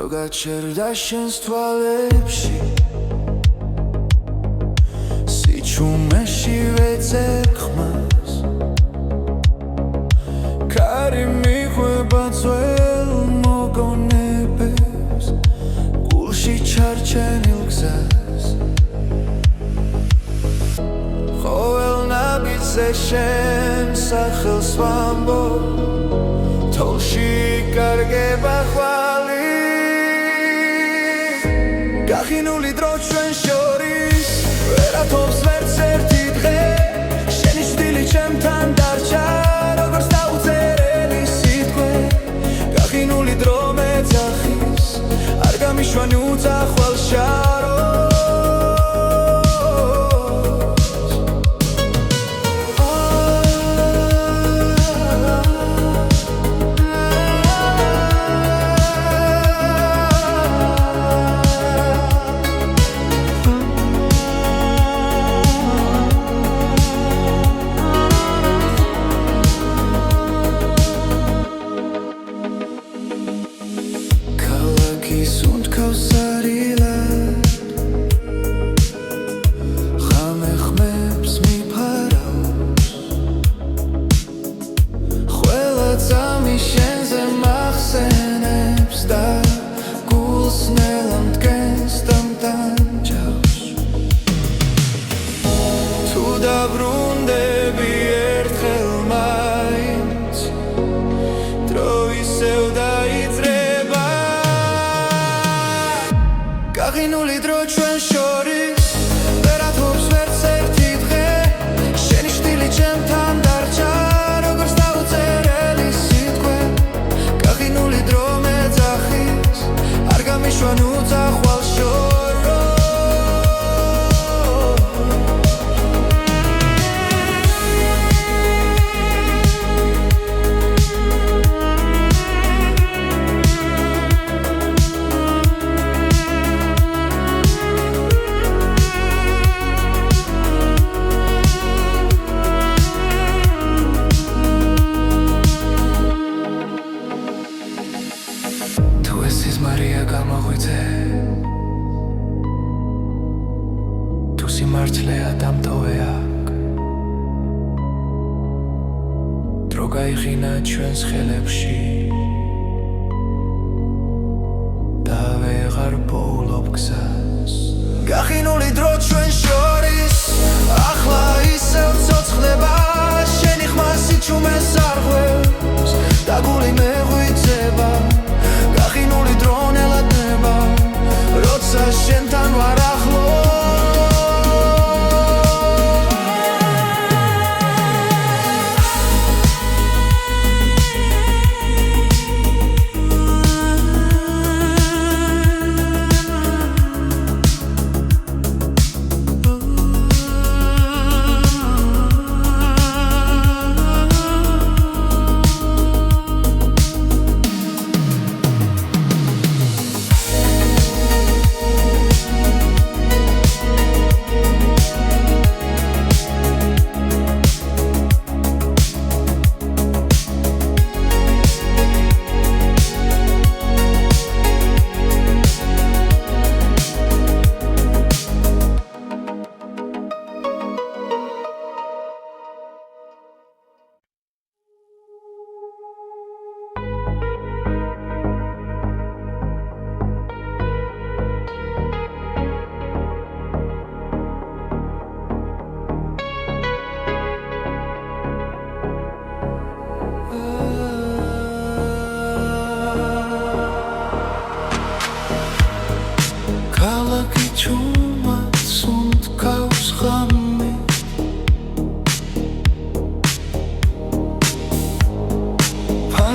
გაჩერდა შენს თვალებში სიჩუმეში ვეძებ ხმას კარი მიხვება ძველ მოგონებებს გულში ჩარჩენილ გზას ყოველ ნაბიჯზე შენ სახელს ვამბობ თოლში იკარგება ხვალი გახინული დრო ჩვენ შორის ვერათობს ვერც ერთი დღე შენი შვილი ჩემთან დარჩა როგორც დაუწერელი სიტყვე გახინული დრო მეძახის არ გამიშვანი უძახვალ შაროს გახინული დრო ჩვენ შორის ვერათობს ვერც ერთი დღე შენი შვილი ჩემთან დარჩა როგორც დაუწერელი სიტყვე გახინული დრო მეძახის არ გამიშვან უძახვალ მარია გამოღვიძე თუ სიმართლეა დამტოვე აქ დრო გაიხინა ჩვენს ხელებში და ვეღარ პოულობ გზას გახინული დრო ჩვენ შორის ახლა ისევ ცოცხლება შენი ხმა სიჩუმეს არ ღვევს და გული მეღვიძება გახინული დრო ნელადნება როცა შენთან ვარ ახლო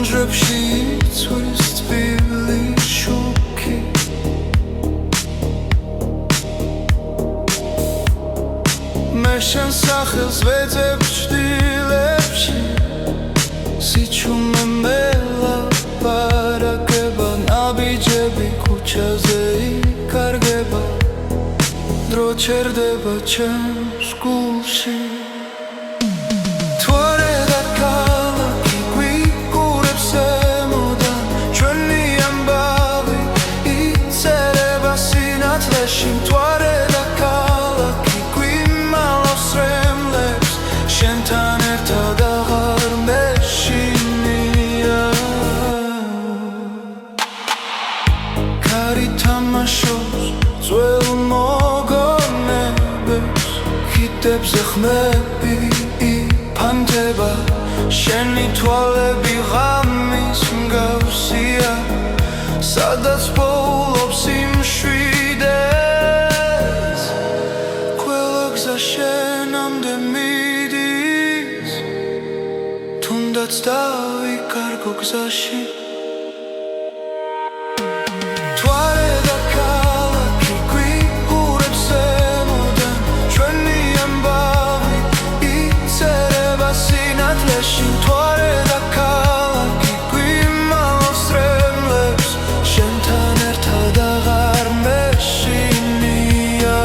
ფანჯრებში იცვის თბილი შუქი მე შენ სახელს ვეძებ ჩრდილებში სიჩუმე მელაპარაკება ნაბიჯები ქუჩაზე იკარგება დრო ჩერდება ჩემს გულში სინათლეში მთვარე და ქალაქი გვიმალავს რემლებს შენთან ერთად აღარ მეშინია კარი თამაშობს ძველ მოგონებებს ხიდებზე ხმები იფანტება შენი თვალები ღამის მსგავსია სადაც პოულობს იმშვიდეს ყველა გზა შენამდე მიდის თუნდაც დავიკარგო გზაში მთვარე და ქალაქი გვიყურებს ზემოდან ჩვენი ამბავი იწერება სინათლეში მთვარე და ქალაქი გვიმალავს რემლებს შენთან ერთად აღარ მეშინია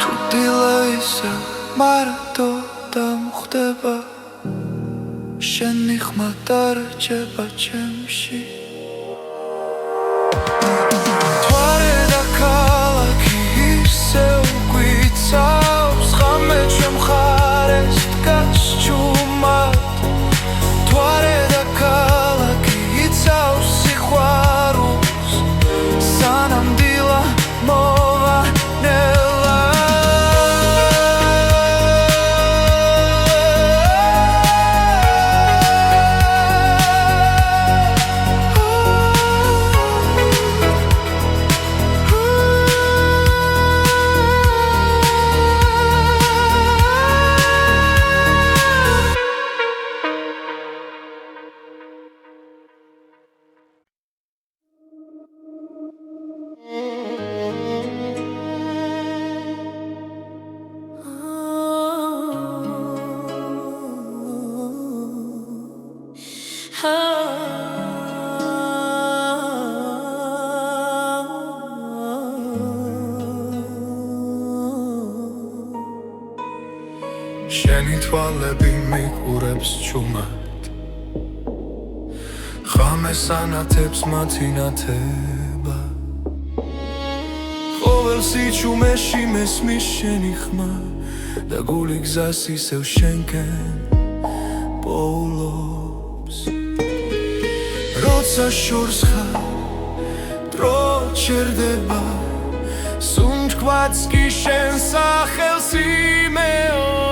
თუ დილეისა მარტო დამხვდება შენი ხმა დარჩება ჩემში მთვარე და ქალაქი ისევ გვიცავს ღამე ჩვენ მხარეს დგას ჩუმად მთვარე და ქალაქი იცავს სიყვარულს სანამ დილა მოვანელა შენი თვალები მიყურებს ჩუმად ღამეს ანათებს მათი ნათება ყოველ სიჩუმეში მესმის შენი ხმა და გული გზას ისევ შენკენ პოულობს როცა შორს ხარ დრო ჩერდება სუნთქვაც კი შენ სახელს იმეორებს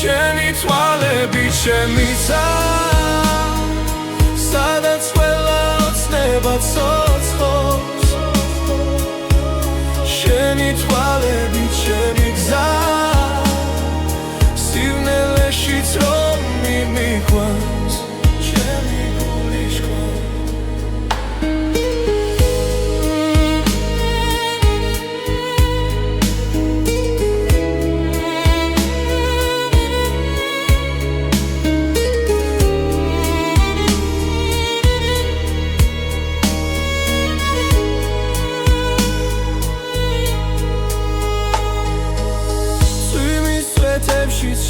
შენი თვალები ჩემიცა სადაც ყველა ოცნება ცოცხლობს შენი თვალები ჩემი გზა სივნელეშიც რომ მიმიყვანს ჩემი გული შქვა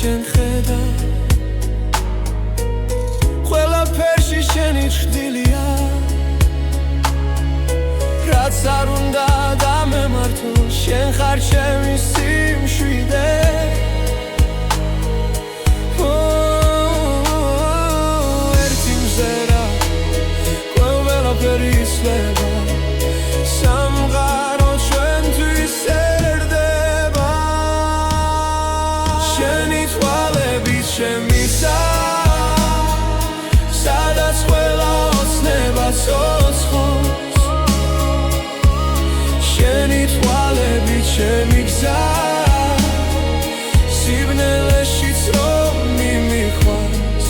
შენ ხედა ყველაფერში შენი ჩრდილია რაც არ უნდა დამემართო შენ ხარ ჩემი სიმშვიდე ერთი მზერა ყველაფერი იცვლება სამყარო ჩვენთვის ერდება შენი თვალები ჩემისა სადაც ყველა ოცნება ცოცხლობს შენი თვალები ჩემი გზა სიბნელეშიც რომ მიმიყვანს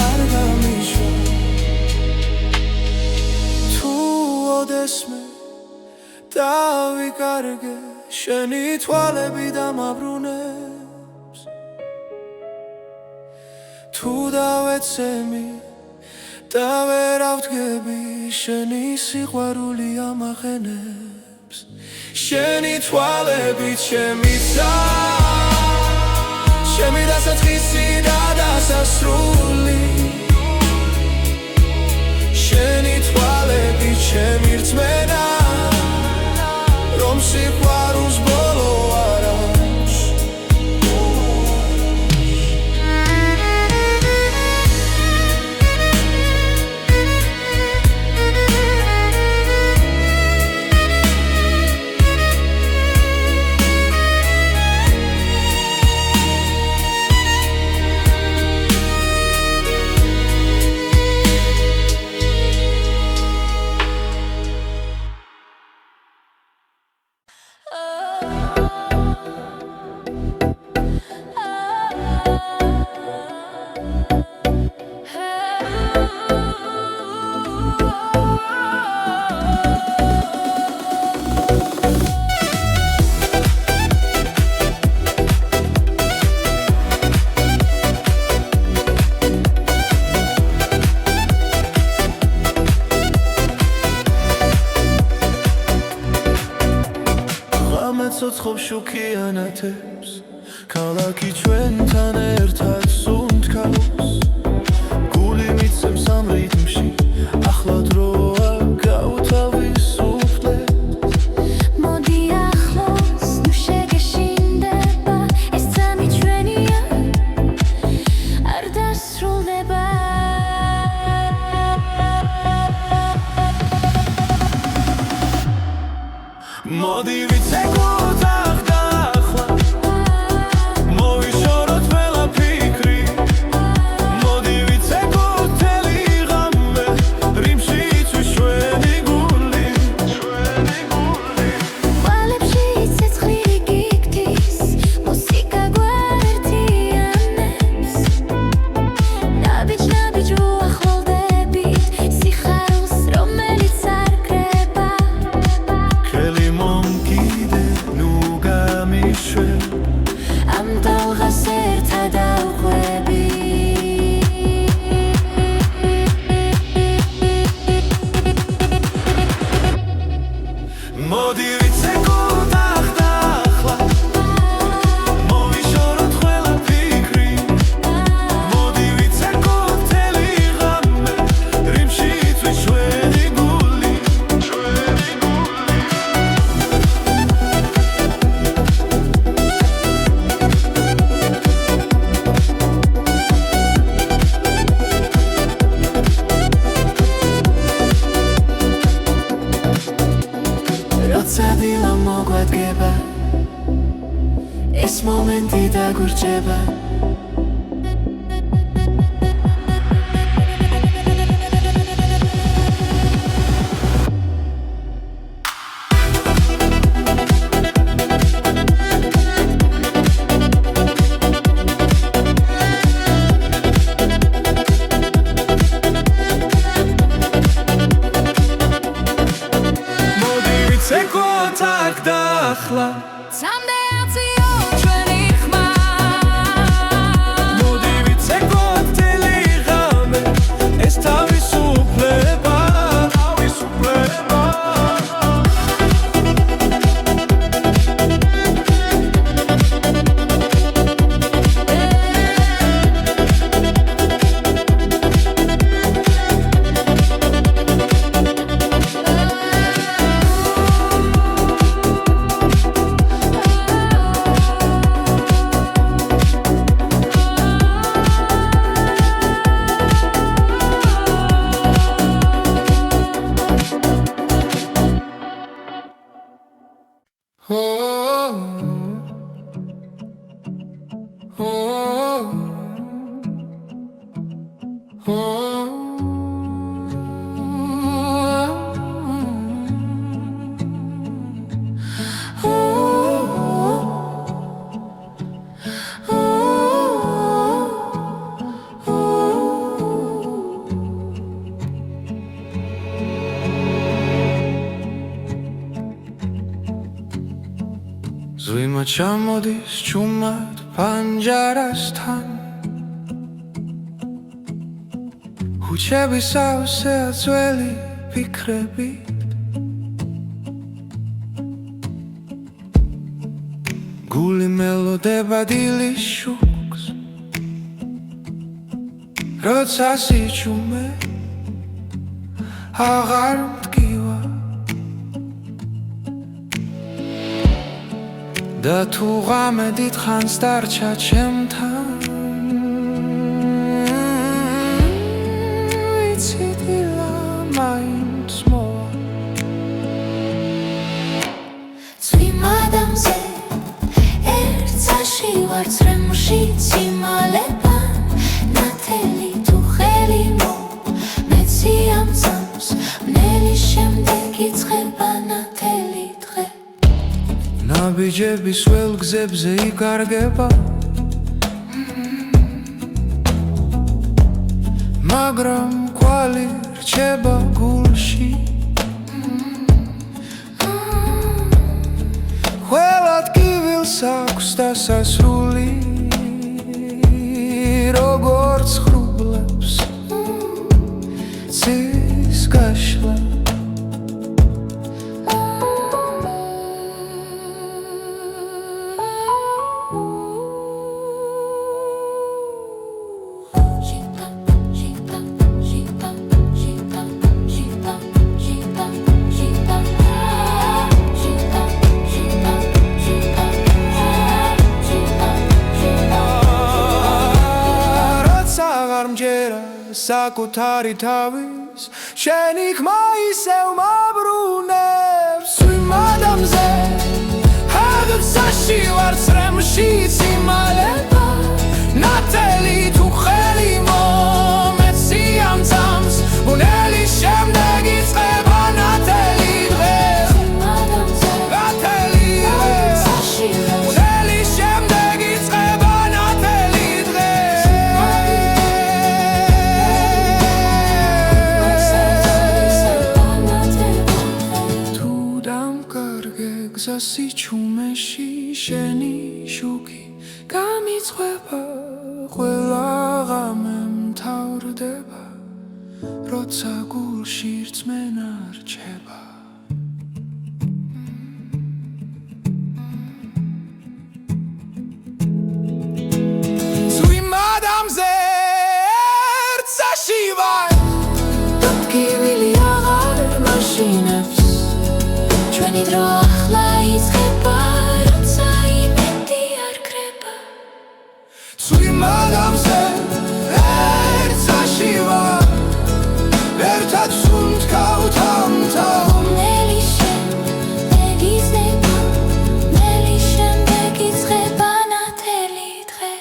არ გამიშვა თუ ოდესმე დავიკარგე შენი თვალები დამაბრუნე თუ დავეცემი და ვერ ავდგები შენი სიყვარული ამაღენებს შენი თვალებით შემიცა ჩემი დასაწყისი და დასასრული შენი თვალებით ჩემი რწმენა რომ სიყვარულს ბოლო არ აქვს ცოცხობ შუქიანათებს ქალაქი ჩვენთან ერთად სუნთქავს გული მიცემს ამ რიტმში ახლა დროა გავთავისუფლდეთ მოდი ახლოს ნუ შეგეშინდება ეს წამი ჩვენია არ დასრულდება მოდი ვიცეკოთ ახლა მოვიშოროთ ყველაფიქრი მოდი ვიცეკოთ მთელი ღამე რიმში იცვის ჩვენი გული ყვალებში ცეცხლი გიგდის მუსიკა გვაერთიანებს ნაბიჯ უახლოვდებით სიხარულს რომელიც არ კრება ხელი მომკიდე ნუ გამიშვე ამ დალღას ერთად ავყვები მოდი ვიცეკოთ ახლა მოვიშოროთ ყველაფიქრი მოდი ვიცეკოთ მთელი ღამე რიმში იცვის ჩვენი გული როცა დილა მოგვადგება ეს მომენტი დაგვრჩება მოდი ვიცეკოთ აქ და ახლა სამდეაციო ჩვენი ხმა მოდი ვიცეკოთ მთელი ღამე ეს თავისუფლება ზღვიმა ჩამოდის ჩუმად პანჯარასთან ქუჩები სავსეა ძველი ფიქრებით გული მელოდება დილის შუქს როცა სიჩუმე აღარ მტკივა და თუ ღამე დიდხანს დარჩა ჩემთან ვიცი დილა მაინც მოვა წვიმ ადამიანზე ერთსაში ვარ წრემში ციმალება ნათელი თუ ხელი მეცი ამ წამს მნელი შემდეგ იწყება ნათელი დღე ნაბიჯების ველგზებზე იკარგება მაგრამ კვალი რჩება გულში ყველა ტკივილს აქვს დასასრული როგორც ხრუბლებს ცის გაშლა საკუთარი თავის შენი ხმა ისევ მაბრუნებს წვიმ ადამიანზე ჰაგცაში ვარ წრემში ციმალება ნათელი თუ ხელი მომეცი ამ წამს ბუნელი შემდეგ იწყება ნათელი დღე წვიმ ადამიანზე ნათელი ჰაგცაში ბუნელი შემდეგ იწყება ნათელი დღე გზა სიჩუმეში შენი შუქი გამიწყება ყველა ღამე მთავრდება როცა გულში რწმენა რჩება წვიმ ადამიანზე ერთსაში ვარ ტკივილი აღარ მაშინებს ჩვენი დრო ახლა იწყება როცა იმედი არ კრება წვიმ ადამიანზე ერთსაში ვარ ერთად სუნთ გავთავმთა მნელი შემდეგ იწყება მნელი შემდეგ იწყება ნათელი დღე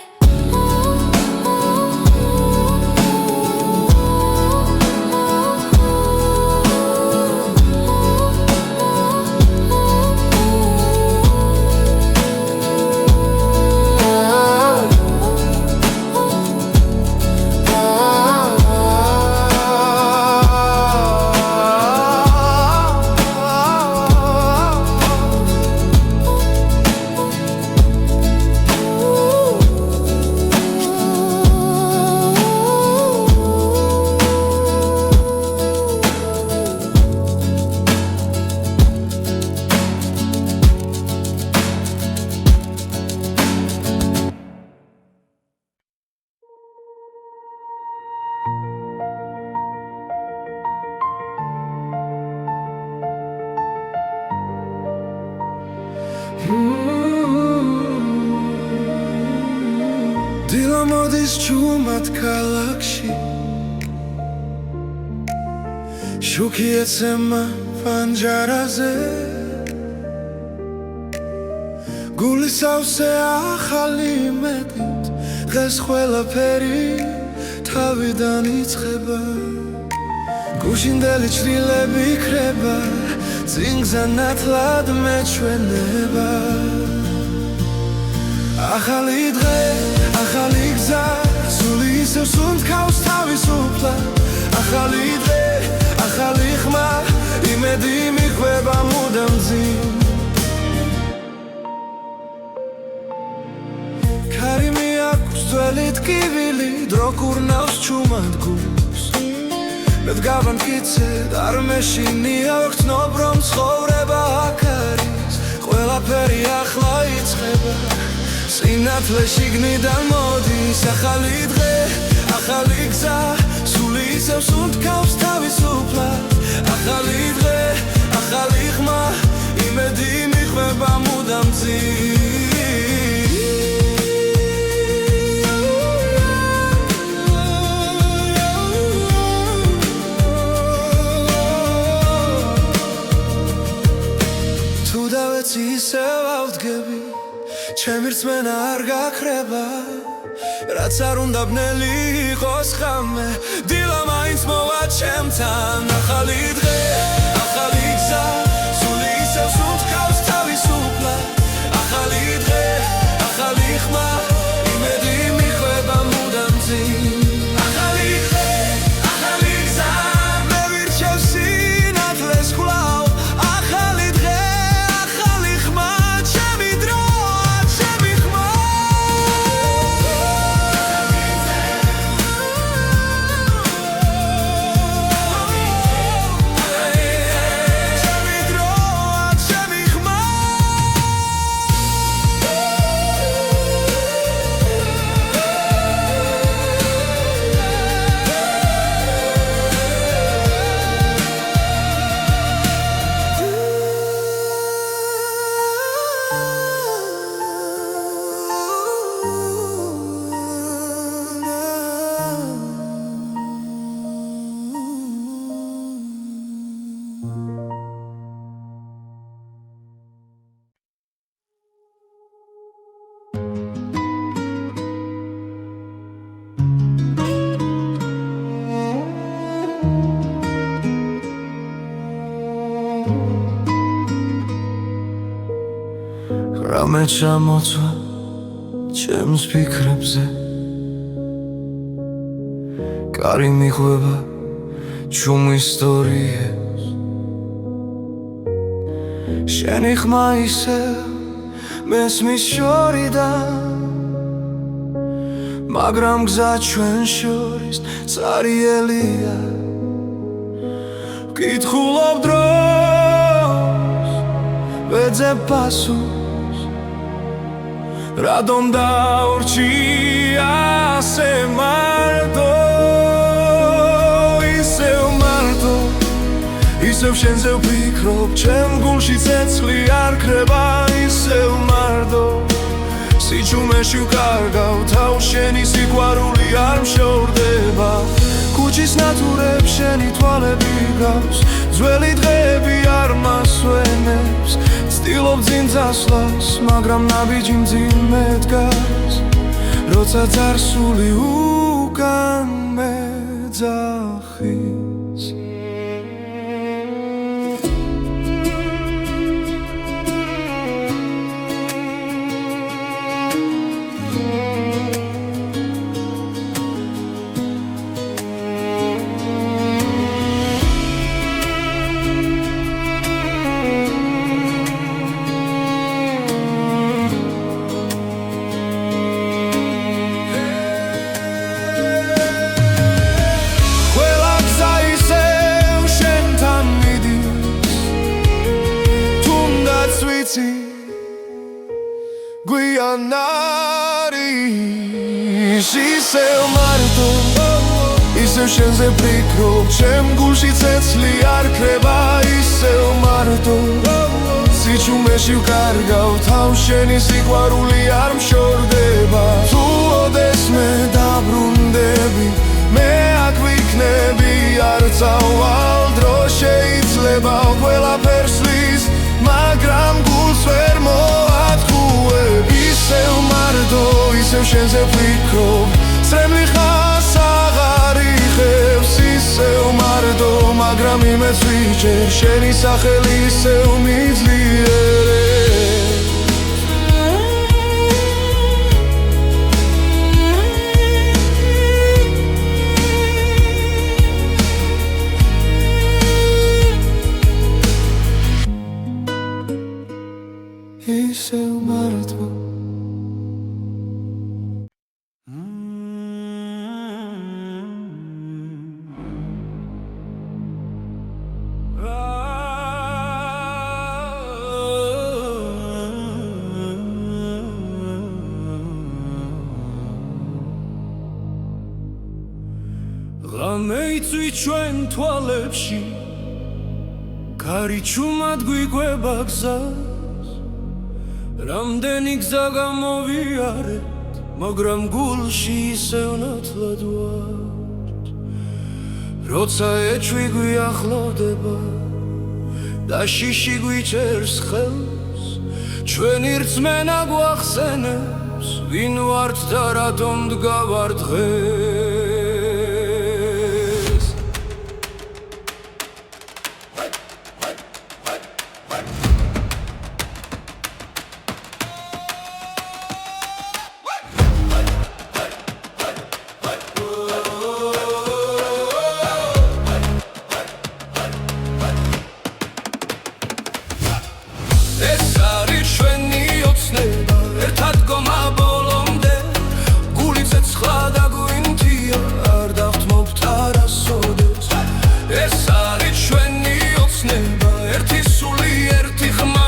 დილა მოდის ჩუმად ქალაქში შუქი ეცემა პანჯარაზე გული სავსე ახალი იმედით დღეს ყველაფერი თავიდან იწყება გუშინდელი ჩრდილები იქრება წინგზა ნათლად მეჩვენება ახალი დღე ახალი გზა სული ისევ სუნთქავს თავისუფლად ახალი დღე ახალი ხმა იმედი მიხვება მუდამ ძიმ ქარი მიაქვს ძველი ტკივილი დრო კურნავს ჩუმად გულს გავანკიცეთ არ მეშინია ვგრძნობ რომ ცხოვრება აქ არის ყველაფერი ახლა იწყება სინათლე შიგნიდან მოდის ახალი დღე ახალი გზა სული ისევ სუნთქავს თავისუფლად ახალი დღე ახალი ხმა იმედი მიხვება მუდამ თუ დავეცი ისევ ავდგები ჩემი რწმენა არ გაქრება რაც არ უნდა ბნელი იყოს ხამე დილა მაინც მოვა ჩემთან ახალი დღე ახალი გზა სული ისევ სუნთქავს თავისუფლად ახალი დღე ახალი ხმა იმედი მიხვება მუდამ ახალი დღე ახალი გზა მე ვირჩევ სინათლეს ხვлау ახალი დღე ახალი ხმა ჩემი დროა ჩემი ხმა რამე ჩამოწვა ჩემს ფიქრებზე კარი მიხვება ჩუმ ისტორიებს შენი ხმა ისევ მესმის შორიდან მაგრამ გზა ჩვენ შორის წარიელია ვკითხულობ დროს ვეძებ პასუხს რადომ დავრჩი ასე მარტო ისევ შენზე ვფიქრობ ჩემ გულში ცეცხლი არ ქრება ისევ მარტო სიჩუმეში ვკარგავ თავს შენი სიყვარული არ მშორდება ქუჩის ნათურებს შენი თვალები გავს ძველი დღეები არ მასვენებს ცდილობ ძინ წასვლას მაგრამ ნაბიჯი მძიმე დგას როცა წარსული უკან მეძახის გვიან არის ისევ მარტო ისევ შენზე ვფიქრობ ჩემ გულში ცეცხლი არ ქრება ისევ მარტო სიჩუმეში ვკარგავ თავს შენი სიყვარული არ მშორდება თუ ოდეს მე დაბრუნდები მე აქ ვიქნები არ წავალ დრო შეიძლება ყველაფერს ვის მაგრამ გულს ვერ მოათქუებ ისევ მარტო ისევ შენზე ვფიქრობ წრემლი ხას აღარ იხევს ისევ მარტო მაგრამ იმეც ვიჭერ შენი სახელი ისევ მიძლიერებს ისევ მარტო ეცვი ჩვენ თვალებში ქარიჩუმად გვიგვება გზას რამდენი გზა გამოვიარეთ მაგრამ გულში ისევ ნათლად ვართ როცა ეჩვი გვიახლოვდება და შიში გვიჭერს ხელს ჩვენი რწმენა გვახსენებს ვინ ვართ და რატომ დგავარ დღეს ეს არის ჩვენი ოცნება ერთად გომა ბოლომდე გული ცეცხლა და გვინთია არ დავთმობთ არასოდეს ეს არის ჩვენი ოცნება ერთი სული ერთი ხმა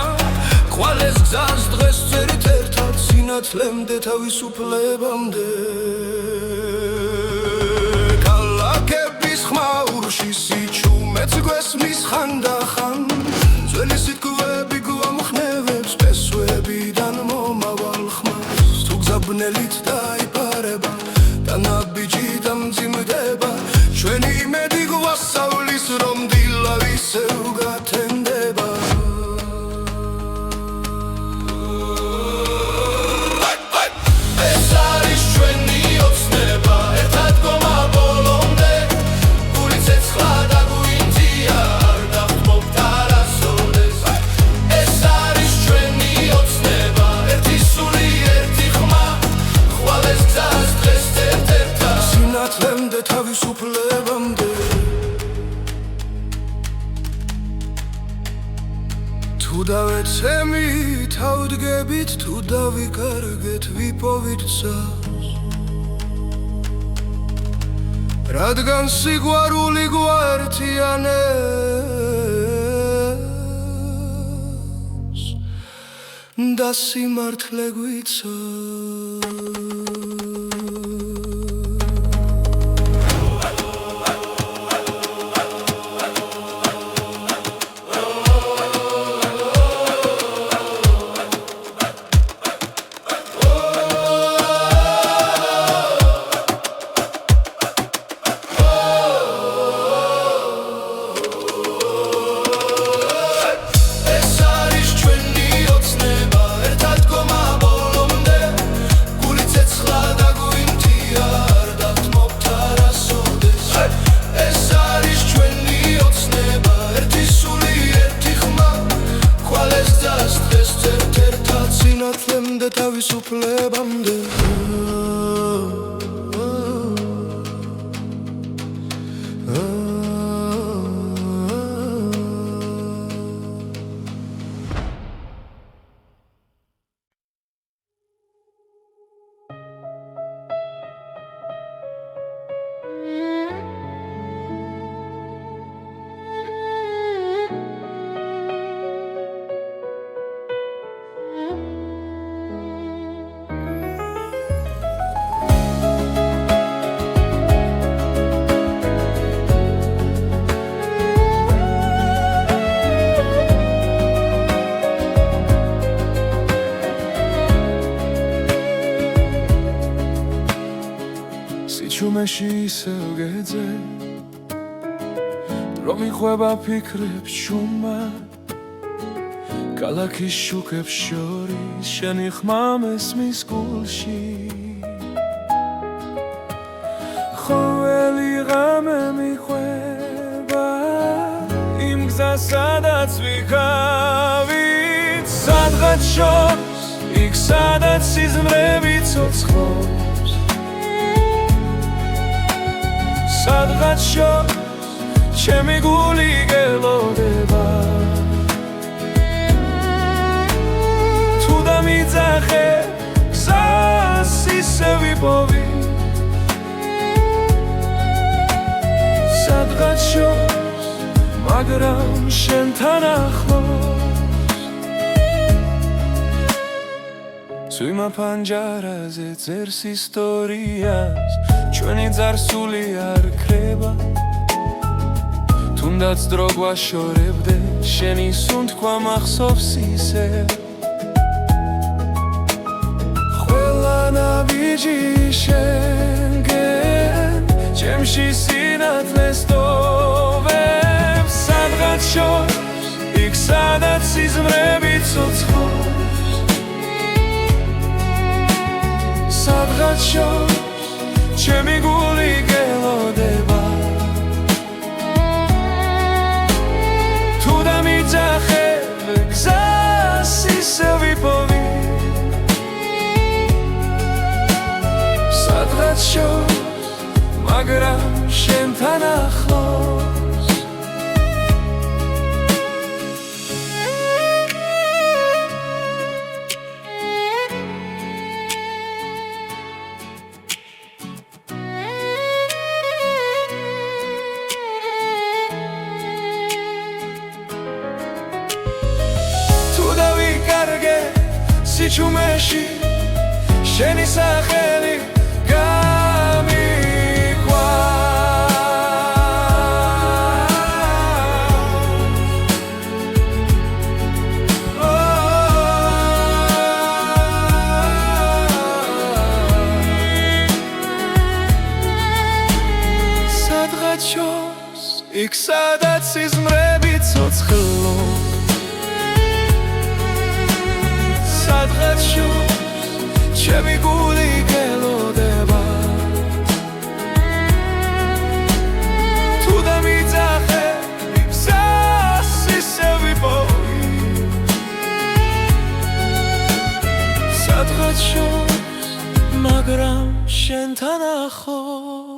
ხვალეს გზას დღეს წერით ერთად სინათლემდე თავისუფლებამდე ქალაქების ხმაურში სიჩუმეც გვესმის ხანდახან ძველი სიტყვები გვამხნევებს პესვებიდან მომავალ ხმას თუ გზაბნელით დაიპარება და ნაბიჯი დამძიმდება ჩვენი იმედი გვასწავლის რომ დილა ისევ გათენდება ეს არის ჩვენი ოცნება ერთად გომა ბოლომდე გული ცეცხლა და გვინთია არ დავთმობთ არასოდეს ეს არის ჩვენი ოცნება ერთი სული ერთი ხმა ხვალეს გზას დღეს ერთ-ერთად სინათლემდე თავისუფლებამდე თუ დავეცემით ავდგებით თუ დავიკარგეთ ვიპოვით გზას რადგან სიყვარული გვაერთიანებს და სიმართლე გვიცავს სინათლემდე თავისუფლებამდე სიჩუმეში ისევ გეძე დრო მიყვება ფიქრებს ჩუმა ქალაქის შუქებს შორის შენი ხმა მესმის გულში ყოველი ღამე მიყვება იმ გზას სადაც ვიქავით სადღაც შორს იქ სადაც სიზმრები ცოცხლობს სადღაც შორს ჩემი გული გელოდება თუ დამიძახე გზას ისევ ვიპოვით სადღაც შორს მაგრამ შენთან ახლოს სვიმა პანჯარაზე წერს ისტორიას ჩვენი ძარსული არ ქრება თუნდაც დრო გვაშორებდე შენი სუნთქვა მახსოვს ისე ყველა ნაბიჯი შენგენ ჩემში სინათლეს ტოვებს სადღაც შორს იქ სადაც სიზმრები ცოცხლობს სადღაც შორს ჩემი გული გელოდება თუ დამიძახებ გზას ისევ ვიპოვი სადღაც შორს მაგრამ შენთან ახლოს სიჩუმეში შენი სახელი გამიქვა სადღაც შორს იქ სადაც სიზმრები ცოცხლობს სადღაც შორს ჩემი გული გელოდება თუ დამიძახებ გზას ისევ ვიპოვი სადღაც შორს მაგრამ შენთან ახლოს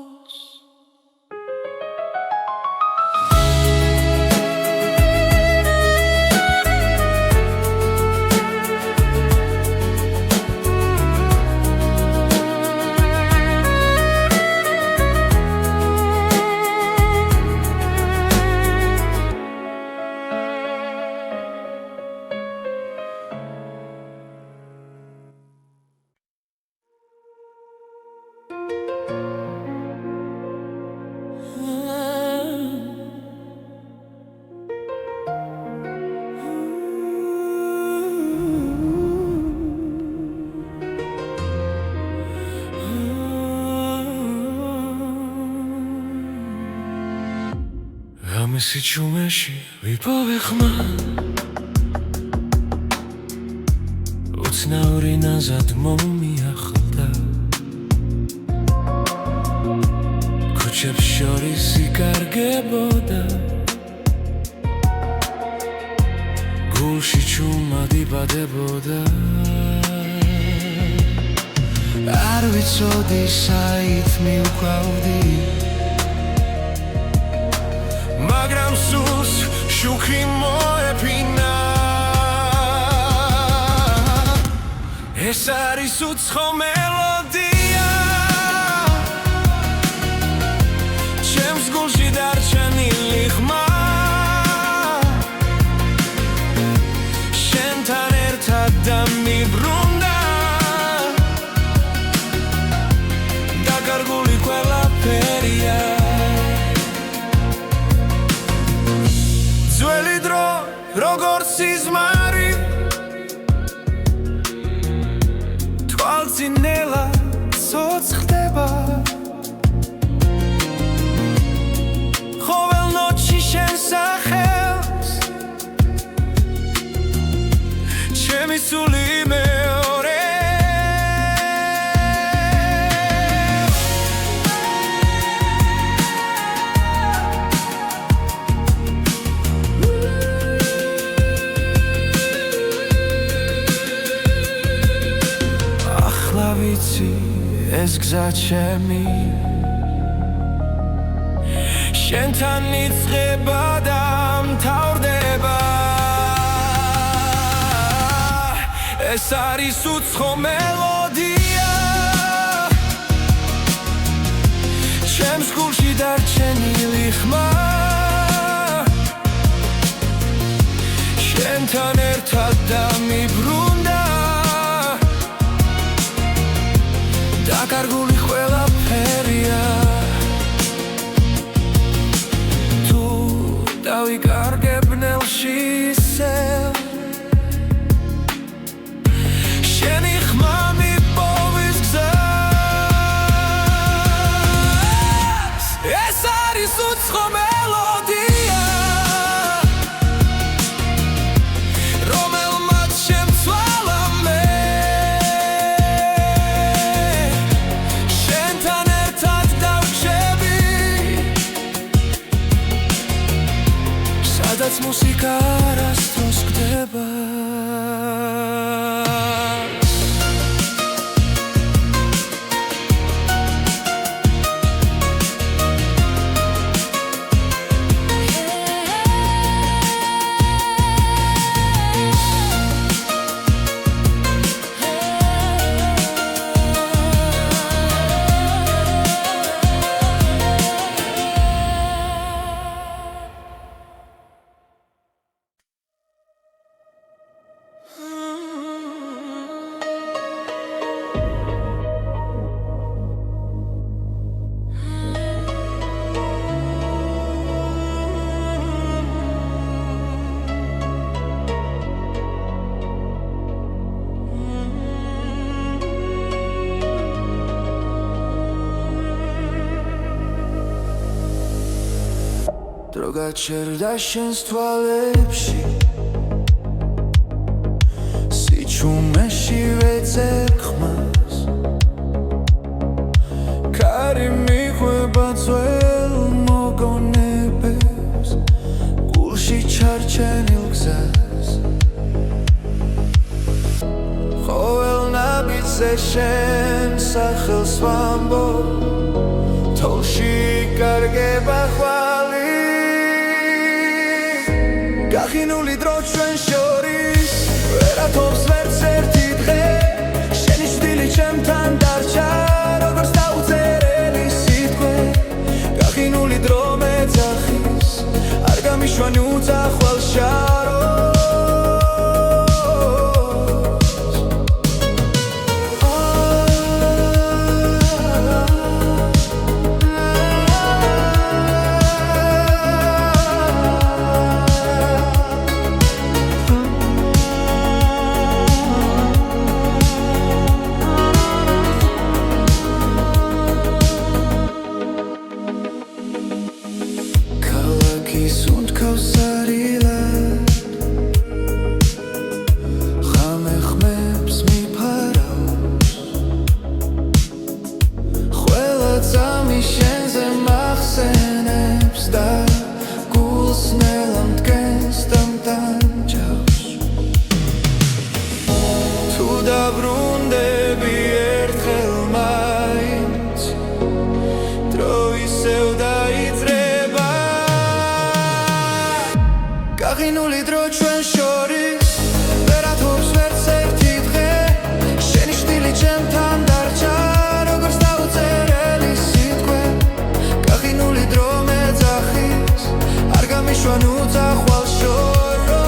სიჩუმეში ვიპოვე ხმა უცნაური ნაზად მომიახლდა ქუჩებს შორის იკარგებოდა გულში ჩუმად იბადებოდა არ ვიცოდი საით მივყვავდი მაგრამ სულს შუქი მოეფინა ეს არის უცხო მელოდია ჩემს გულში დარჩენილი ხმა შენთან ერთად დამიბრუნდა დაკარგული ყველაფერია ძველი დრო როგორც სიზმარი თვალწინელა ცოცხლდება ყოველ ნოჩი შენ სახელს ჩემი სული მეორე ეს გზა ჩემი შენთან იწყება და მთავრდება ეს არის უცხო მელოდია ჩემს გულში დარჩენილი ხმა შენთან ერთად დამიბრუნდა დაკარგული ყველაფერია თუ დავიკარგებ ნელში ისევ შენი ხმა მიპოვის გზას ეს არის უცხო მელოდია რომელმაც შემცვალა მე შენთან ერთად დავჩები სადაც მუსიკა არასდროს გდება დრო გაჩერდა შენს თვალებში სიჩუმეში ვეძებ ხმას კარი მიხვება ძველ მოგონებებს გულში ჩარჩენილ გზას ყოველ ნაბიჯზე შენ სახელს ვამბობ თოლში იკარგება ხვალი გახინული დრო ჩვენ შორის ვერათობს ვერც ერთი დღე შენი ჭრილი ჩემთან დარჩა როგორც დაუწერელი სიტყვე გახინული დრო მეძახის არ გამიშვან უძახვალ შაროს გახინული დრო ჩვენ შორის ვერათობს ვერც ერთი დღე შენი ჭრილი ჩემთან დარჩა როგორც დაუწერელი სიტყვე გახინული დრო მეძახის არ გამიშვან უძახვალ შოროს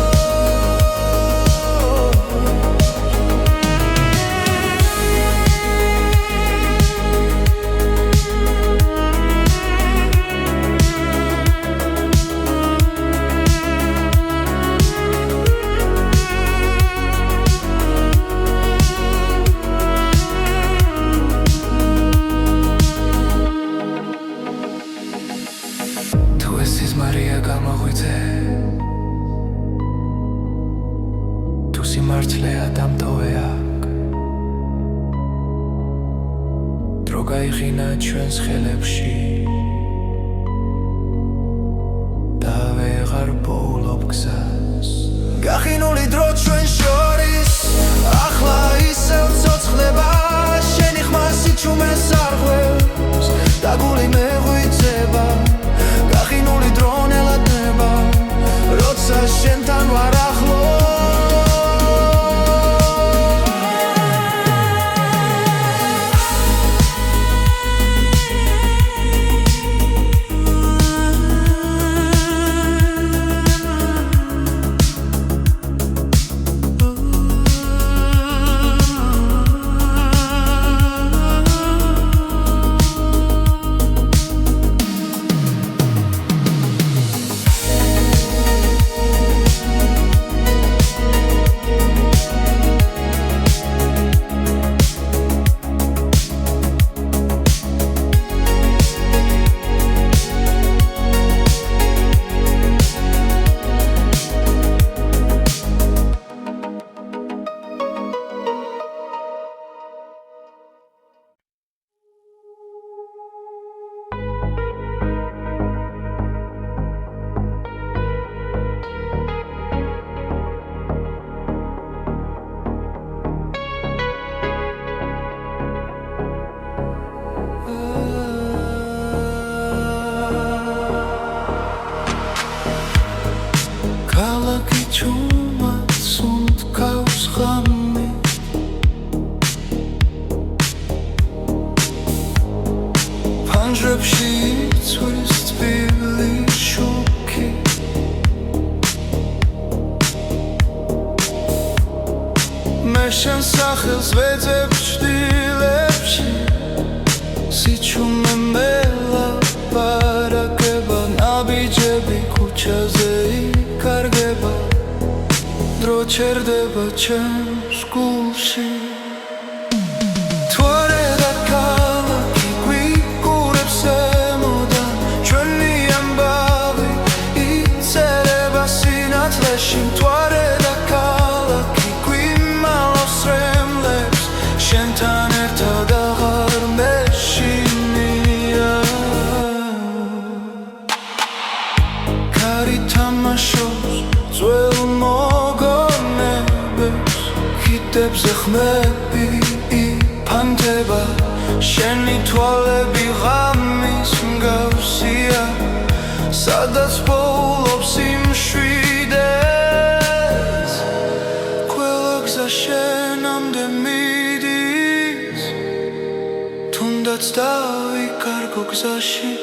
მარია გამოღვიძე თუ სიმართლეა დამტოვე აქ დრო გაიხინა ჩვენს ხელებში და ვეღარ პოულობ გზას გახინული დრო ჩვენ შორის ახლა ისევ ცოცხლება შენი ხმა სიჩუმეს არღვევს და გული მეღვიძება გახინული დრო ნელადნება როცა შენთან ვარ ახლო სახელს ვეძებ ჭდილებში სიჩუმე მელაპარაკება ნაბიჯები ქუჩაზე იკარგება დრო ჩერდება ჩემს გულში თუ არა და ქალაქი გვიგურებს ემოდან ჩვენი ამბავი იწერება სინათლეში თუ არა და ქალაქი გვიმალავს რემლებს შენთან ერთად აღარ მეშინია კარი თამაშობს ძველ მოგონებებს კიდებზე ხმები იფანტება შენი თვალები ღამის მსგავსია სადაც პოულობს იმშვიდეს ყველა გზა შენამდე მიდის თუნდაც დავიკარგო გზაში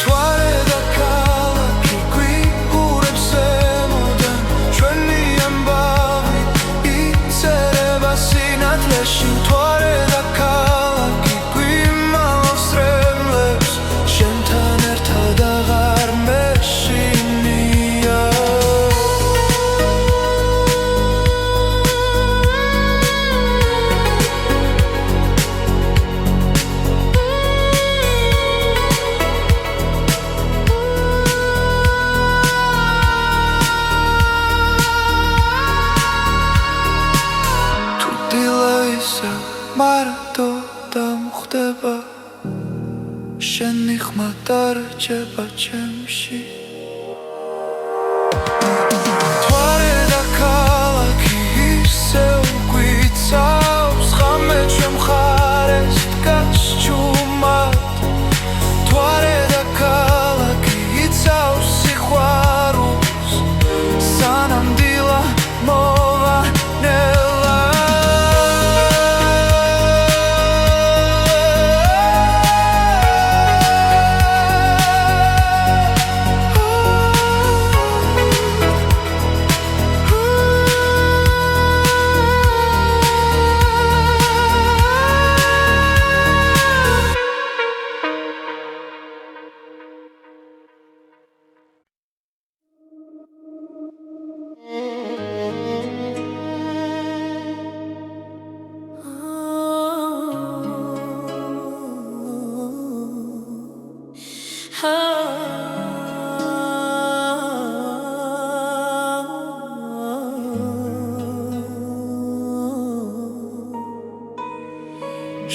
თუ არა და ქალაქი გვიგურებს ემოდან ჩვენი ამბავი იწერება სინათლეში თუ არა და ქალაქი გვიმალავს რემლებს შენთან ერთად აღარ მეშინია თუ დილაისა მარტო დამხვდება შენი ხმა დარჩება ჩემში თუ არა და ქალაქი ისევ გვიცავს ღამე ჩვენ მხარეს დგას ჩუმად თუ არა და ქალაქი იცავს სიყვარულს სანამ დილა მოვანელა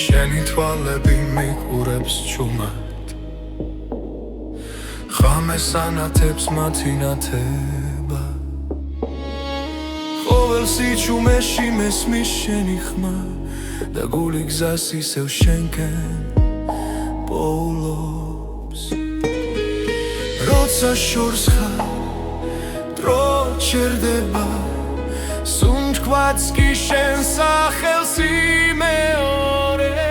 შენი თვალები მიყურებს ჩუმად ღამეს ანათებს მათი ნათება ყოველ სიჩუმეში მესმის შენი ხმა და გული გზას ისევ შენკენ პოულობს როცა შორს ხარ დრო ჩერდება სუნთქვაც კი შენ სახელს იმეორებს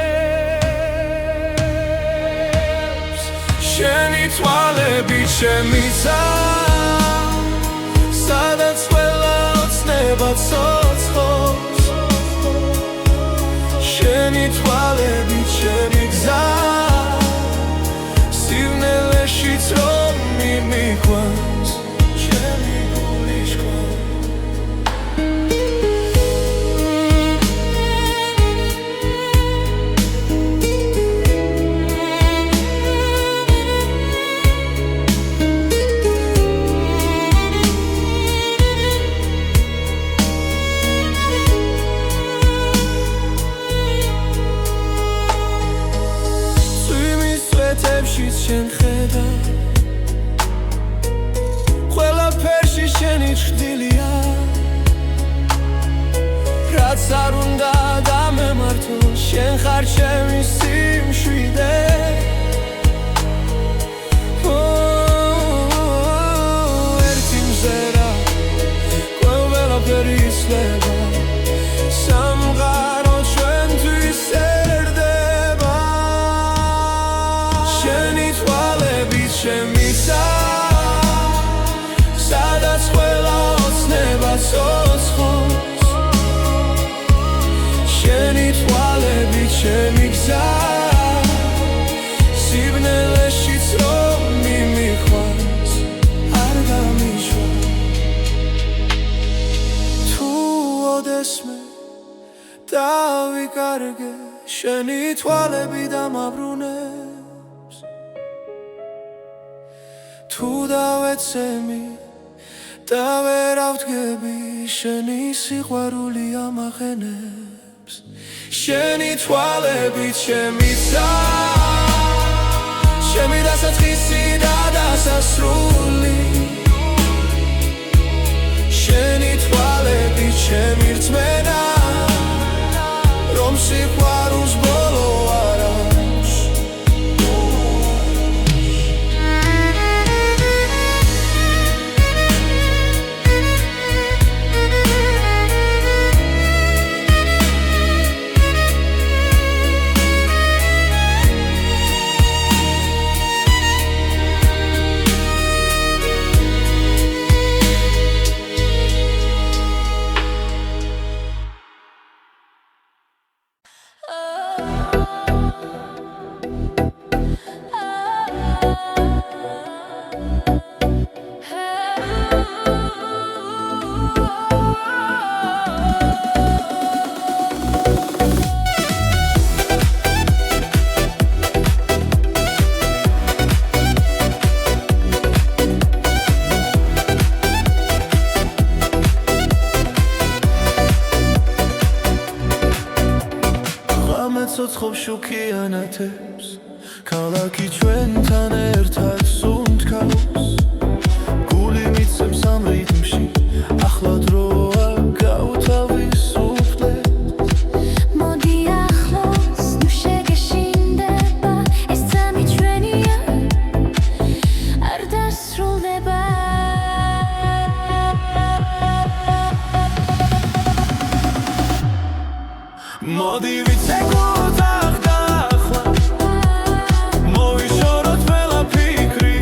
შენი თვალები ჩემიცა სადაც ყველა ოცნება ცოცხლობს შენი თვალები ჩემი გზა სივნელეშიც რომ მიმიყვანს ჩემი გული შქვა შენ ხედა ყველა ფერში შენი ჭრილია რაც არ უნდა დამემართო შენ ხარ ჩემი სიმშვიდე ერთი მზერა ყველაფერი იცლება სამყარო ჩვენთვის ერდება შენი თვალები ჩემისა სადაც ყველა ოცნება ცოცხლობს ვარგე შენი თვალები დამაბრუნებს თუ დავეცემი და ვერავ ვდგები შენი სიყვარული ამახენებს შენი თვალები ჩემისა ჩემი დასაწყისი და დასასრული შენი თვალები ჩემი რწმენა რომ სიყვარულს ბოლო არ აქვს ცოცხობ შუქიანათებს ქალაქი ჩვენთან ერთად სუნთქავს გული მიცემს ამ რიტმში ახლა დროა გავთავისუფლდეთ მოდი ახლოს ნუ შეგეშინდება ეს წამი ჩვენია არ დასრულდება მოდი ვიცეკოთ ახლა მოვიშოროთ ყველაფიქრი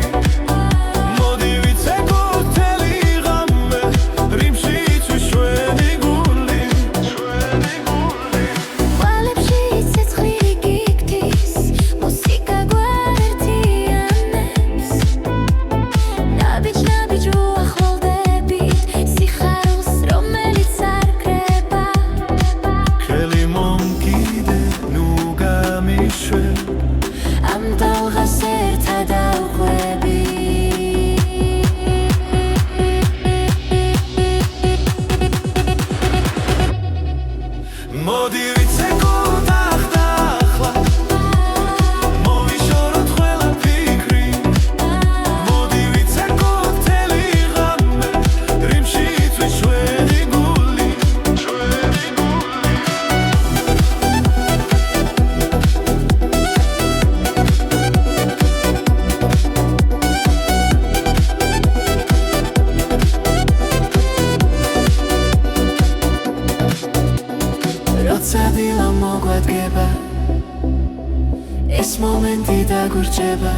მოდი ვიცეკოთ მთელი ღამე რიმში იცვის ჩვენი გული ყვალებში ცეცხლი გიგდის მუსიკა გვაერთიანებს ნაბიჯ უახლოვდებით სიხარულს რომელიც არ კრება ხელი მომკიდე ნუ გამიშვებ ამ დალღას ერთად ავყვები მოდი ვიცეკოთ ახლა მოვიშოროთ ყველაფიქრი მოდი ვიცეკოთ მთელი ღამე რიმში იცვის ჩვენი გული როცა დილა მოგვადგება ეს მომენტი დაგვრჩება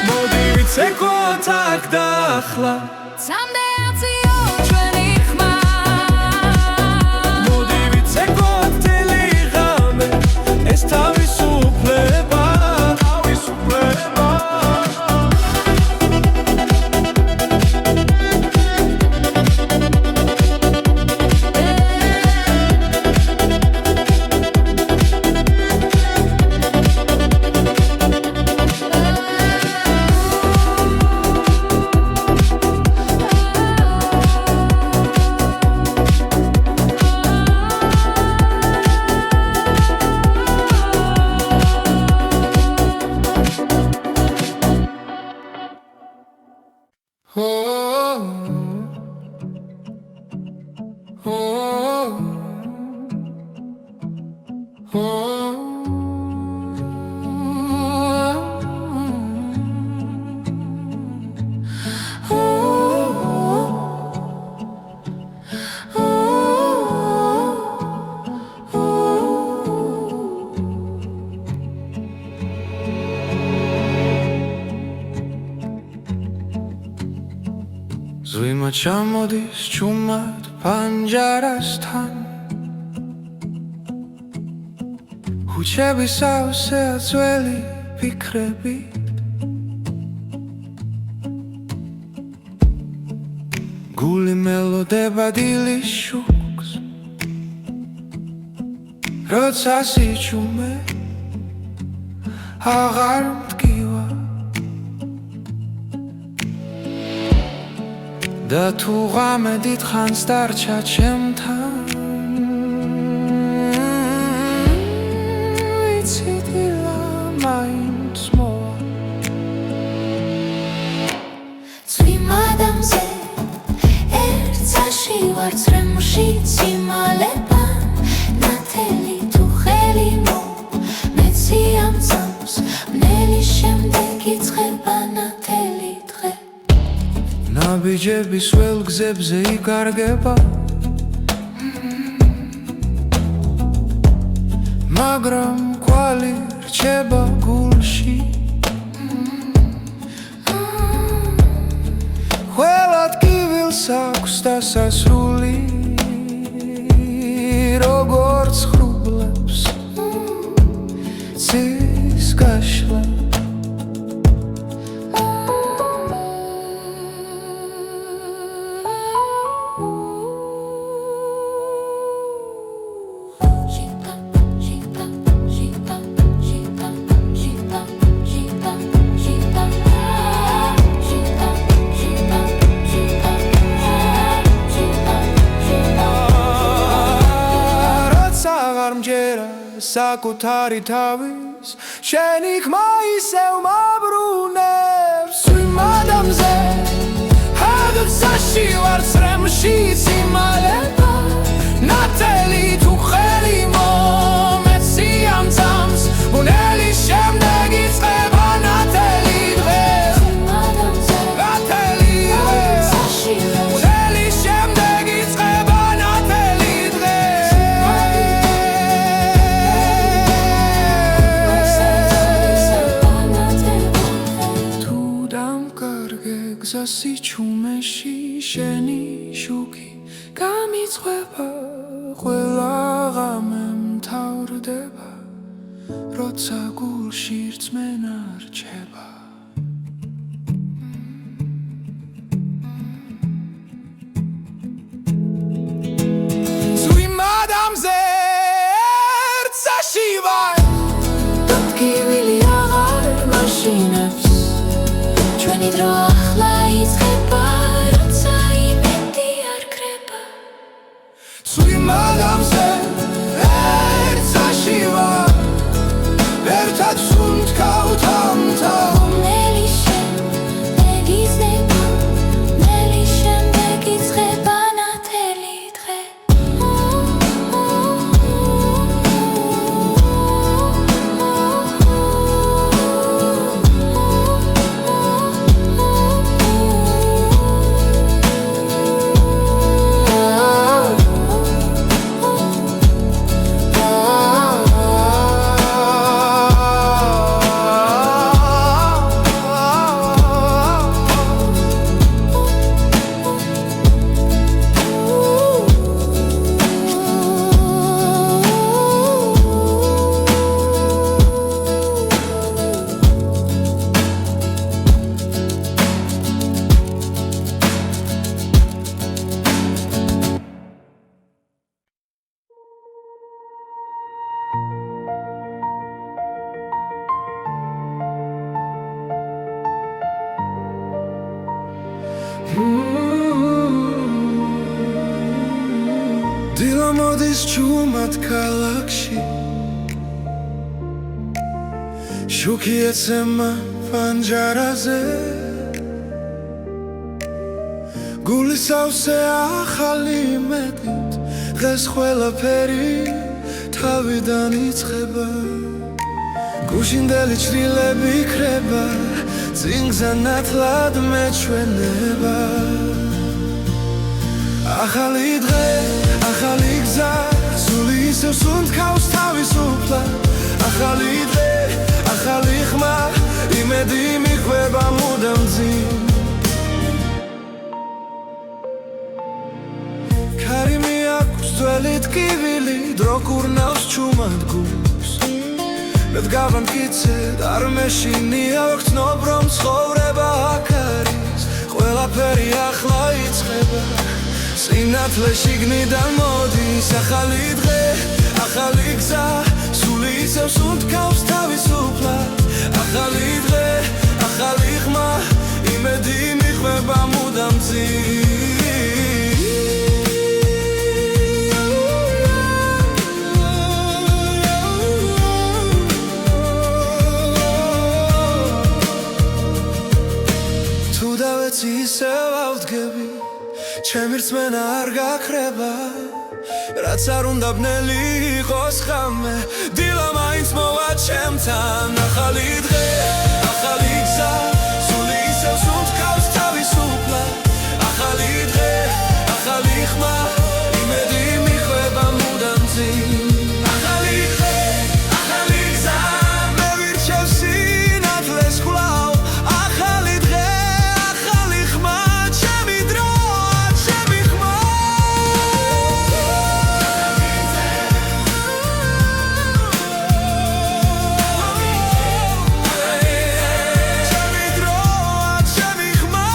მოდი ვიცეკოთ აქ და ახლა Someday I'll see you ჩვენი ხმა ჩამოდის ჩუმად პანჯარასთან ხუჩები სავსეა ძველი ფიქრებით გული მელოდება დილის შუქს როცა სიჩუმე აღარ მტკივა და თუ ღამე დიდხანს დარჩა ჩემთან ვიცი დილა მაინც მოვა წვიმ ადამიანზე ერთსაში ვარ წრემში ციმალება ნათელი თუ ხელი მეცი ამ წამს მნელი შემდეგ იწყება ნათელი დღე ნაბიჯების ველგზებზე იკარგება მაგრამ კვალი რჩება გულში ყველად კივილს აქვს დასასრული როგორც ხრუბლებს ცის გაშლა საკუთარი თავის შენ იქ მაისევ მაბრუნებს წვიმ ადამიანზე ჰაგცაში ვარ წრემში ციმალება ნათელი თუ ხელი მეცი ამ წამს ბუნელი შემდეგ იწყება ნათელი დღე წვიმ ადამიანზე ნათელი ჰაგცაში ბუნელი შემდეგ იწყება ნათელი დღე სიჩუმეში შენი შუქი გამიწვება ყველა ღამე მთავრდება როცა გულში რწმენა რჩება წვიმ ადამიანზე ერთსაში ვარ დადგივილი აღარ მაშინებს ჩვენი დრო ახლა იწყება როცა იმედი არ ქრება წვიმ ადამიანზე ერთსაში ვარ ერთად სუნთქავთ ამთავ მნელი შემდეგ იზრდება მნელი შემდეგ იწყება ნათელი დღე დილა მოდის ჩუმად ქალაქში შუქი ეცემა პანჯარაზე გული სავსე ახალი იმედით დღეს ყველაფერი თავიდან იწყება გუშინდელი ჩრილები იქრება წინგზე ნათლად მეჩვენება ახალი დღე ახალი გზა სული ისევ სუნთქავს თავისუფლად ახალი დღე ახალი ხმა იმედი მიხვება მუდამ ძიმ კივილი დრო კურნავს ჩუმად გულს მე დგავანკიცედ არ მეშინია ვგრძნობ რომ ცხოვრება აქ არის ყველაფერი ახლა იწყება სინათლე შიგნიდან მოდის ახალი დღე ახალი გზა სული ისევ სუნთქავს თავისუფლად ახალი დღე ახალი ხმა იმედი მიხვება მუდამ თუ დავეცი ისევ ავდგები ჩემი რწმენა არ გაქრება რაც არ უნდა ბნელი იყოს ხამე დილა მაინც მოვა ჩემთან ახალი დღე ახალი გზა სული ისევ სუნთქავს თავისუფლად ახალი დღე ახალი ხმა იმედი მიხვება მუდამ ახალი დღე ახალი გზა მე ვირჩევ სინათლეს კვლავ ახალი დღე ახალი ხმა ჩემი დრო ჩემი ხმა ჩემი დრო ჩემი ხმა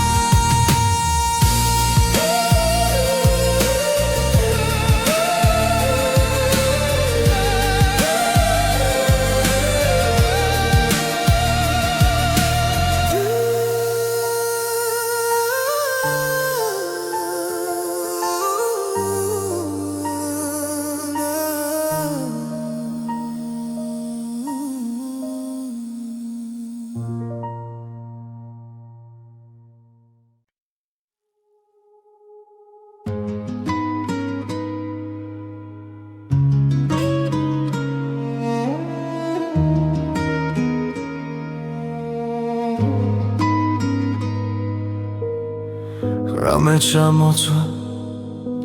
რამე ჩამოწვა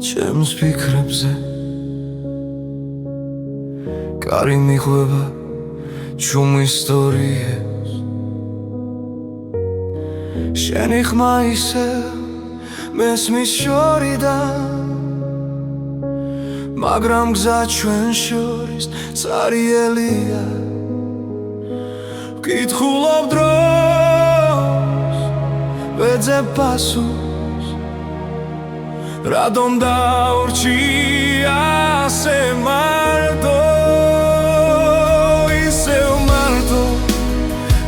ჩემს ფიქრებზე კარი მიხვება ჩუმ ისტორიებს შენი ხმა ისევ მესმის შორიდან მაგრამ გზა ჩვენ შორის წარიელია ვკითხულობ დროს ვეძებ პასუხს რადომ დაურჩი ასე მარტო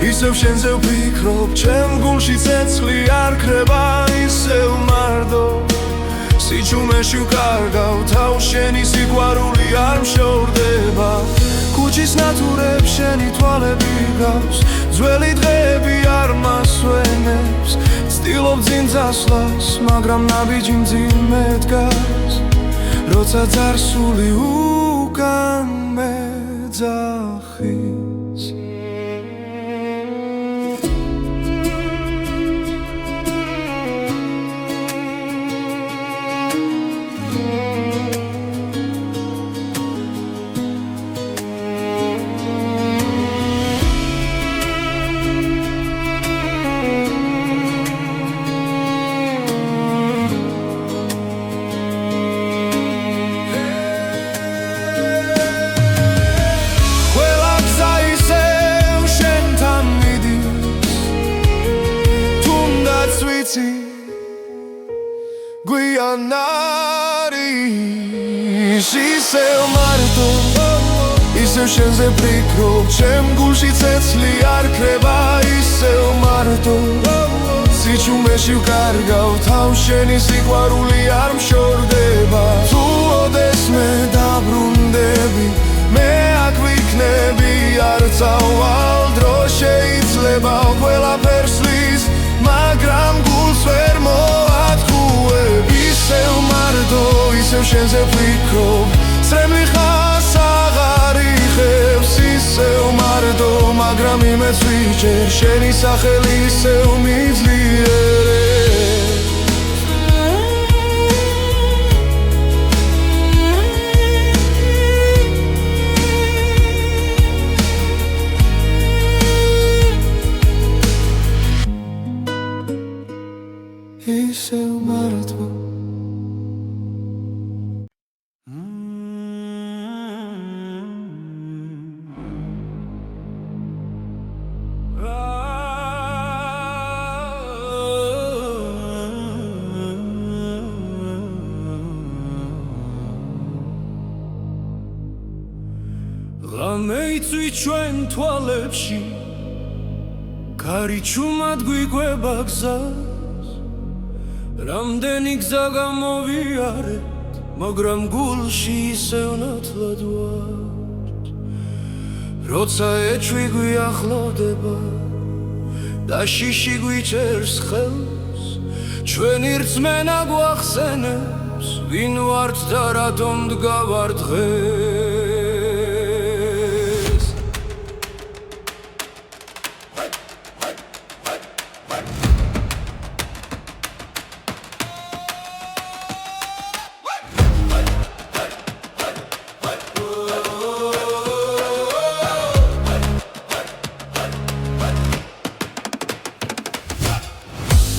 ისევ შენზე ვფიქრობ ჩემ გულში ცეცხლი არ ქრება ისევ მარტო სიჩუმეში ვკარგავ თავს შენი სიყვარული არ მშორდება ქუჩის ნათურებს შენი თვალები გავს ძველი დღეები არ მასვენებს ცდილობ წინ წასვლას მაგრამ ნაბიჯი მძიმე დგას როცა ძარსული უკან მეძახის გვიან არის ისევ მარტო ისევ შენზე ვფიქრობ ჩემ გულში ცეცხლი არ ქრება ისევ მარტო სიჩუმეში ვკარგავ თავს შენი სიყვარული არ მშორდება თუ ოდესმე დაბრუნდები მე აქ ვიქნები არ წავალ დრო შეიძლება ყველაფერს ვის მაგრამ გულს ვერ მოათხოვებ ისევ მარტო ისევ შენზე ვფიქრობ წრემლი ხას აღარ იხევს ისევ მარტო მაგრამ იმედს ვიჭერ შენი სახელი ისევ მიძლიერებს ისევ მარტო ღამე იწვი ჩვენ თვალებში კარი ჩუმად გვიგვება გზას რამდენი გზა გამოვიარეთ მაგრამ გულში ისევ ნათლად ვართ როცა ეჭვი გვიახლოვდება და შიში გვიჭერს ხელს ჩვენი რწმენა გვახსენებს ვინ ვართ და რატომ დგავარ დღეს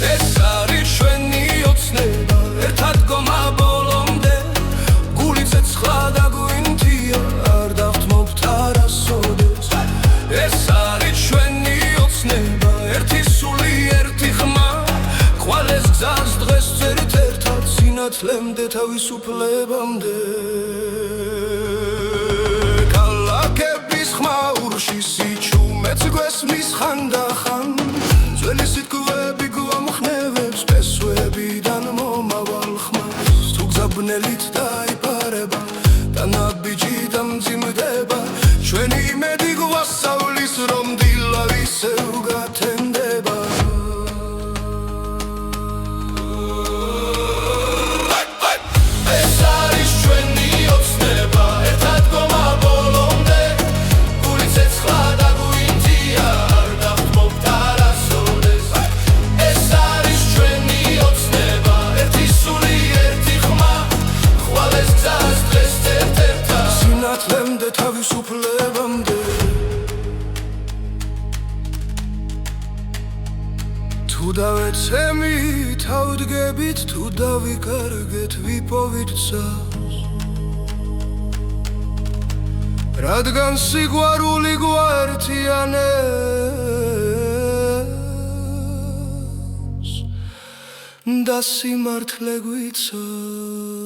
ეს არის ჩვენი ოცნება ერთად გომა ბოლომდე გული ცეცხლა და გვინთია არ დავთმობთ არასოდეს ეს არის ჩვენი ოცნება ერთი სული ერთი ხმა ყვალეს გზას დღეს წერთ ერთად სინათლემდე თავისუფლებამდე ქალაქების ხმაურში სიჩუმეც გვესმის ხანდახან ძველი სიტყვები გვამხნევებს ფესვებიდან მომავალ ხმას თუ გზაბნელით დაიპარება და ნაბიჯი დამძიმდება ჩვენი იმედი გვასწავლის რომ დილა ისევ გათენდება ეს არის ჩვენი ოცნება ერთად გომა ბოლომდე გული ცეცხლა და გვინთია არ დავთმობთ არასოდეს ეს არის ჩვენი ოცნება ერთი სული ერთი ხმა ყვალეს გზას დღეს წერთ ერთად სინათლემდე თავისუფლებამდე თუ დავეცემი თავდგებით თუ დავიკარგეთ ვიპოვით გზას რადგან სიყვარული გვაერთიანებს და სიმართლე გვიცავს